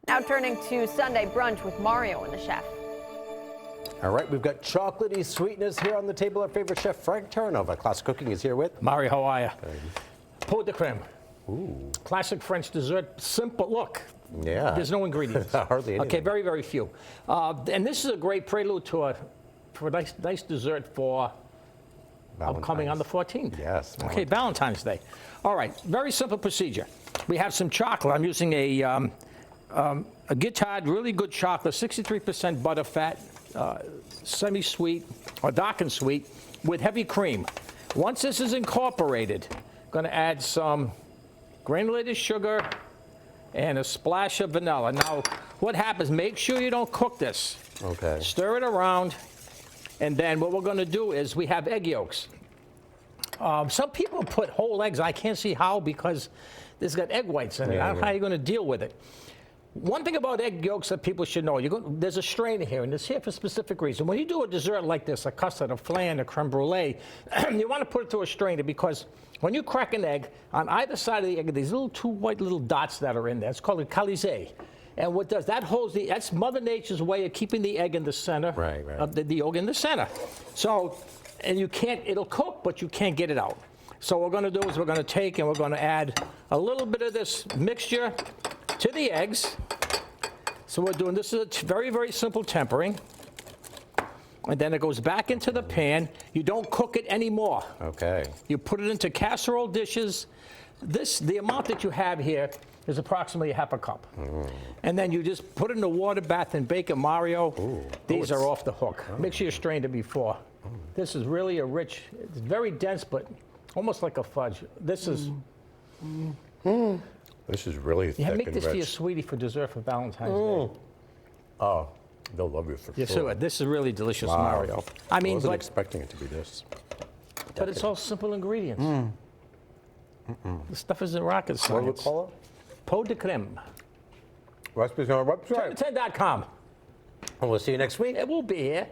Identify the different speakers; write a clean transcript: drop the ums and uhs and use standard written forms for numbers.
Speaker 1: Now turning to Sunday brunch with Mario and the chef.
Speaker 2: All right, we've got chocolatey sweetness here on the table. Our favorite chef, Frank Terranova. Classic Cooking is here with
Speaker 3: Mario, how are you? Pot de creme. Ooh. Classic French dessert. Simple. Look.
Speaker 2: Yeah.
Speaker 3: There's no ingredients.
Speaker 2: Hardly anything.
Speaker 3: Okay, very, very few. And this is a great prelude to a nice dessert for upcoming on the 14th.
Speaker 2: Yes.
Speaker 3: Okay, Valentine's Day. All right, very simple procedure. We have some chocolate. I'm using a Guittard, really good chocolate, 63% butter fat, semi-sweet or dark and sweet with heavy cream. Once this is incorporated, I'm going to add some granulated sugar and a splash of vanilla. Now, what happens, make sure you don't cook this.
Speaker 2: Okay.
Speaker 3: Stir it around, and then what we're going to do is we have egg yolks. Some people put whole eggs. I can't see how because this got egg whites in it. I don't know how you're going to deal with it. One thing about egg yolks that people should know, there's a strainer here, and it's here for a specific reason. When you do a dessert like this, a custard, a flan, a creme brulee, you want to put it through a strainer because when you crack an egg, on either side of the egg, there's two white little dots that are in there. It's called a calisé. And what does that holds that's Mother Nature's way of keeping the egg in the center, of the yolk in the center. So, and you can't, it'll cook, but you can't get it out. So what we're going to do is we're going to take and we're going to add a little bit of this mixture to the eggs. So we're doing, this is a very, very simple tempering. And then it goes back into the pan. You don't cook it anymore.
Speaker 2: Okay.
Speaker 3: You put it into casserole dishes. The amount that you have here is approximately half a cup. And then you just put it in a water bath and bake it, Mario. These are off the hook. Make sure you strained it before. This is really a rich, it's very dense, but almost like a fudge. This is...
Speaker 2: This is really thick and rich.
Speaker 3: Make this for your sweetie for dessert for Valentine's Day.
Speaker 2: Oh, they'll love you for
Speaker 3: Yes,
Speaker 2: sure.
Speaker 3: this is really delicious, Mario. I mean,
Speaker 2: I wasn't expecting it to be this.
Speaker 3: But it's all simple ingredients. The stuff isn't rocket science.
Speaker 2: What do we call it?
Speaker 3: Pot de creme.
Speaker 2: Recipes on our website.
Speaker 3: 1010.com.
Speaker 2: And we'll see you next week.
Speaker 3: It will be here.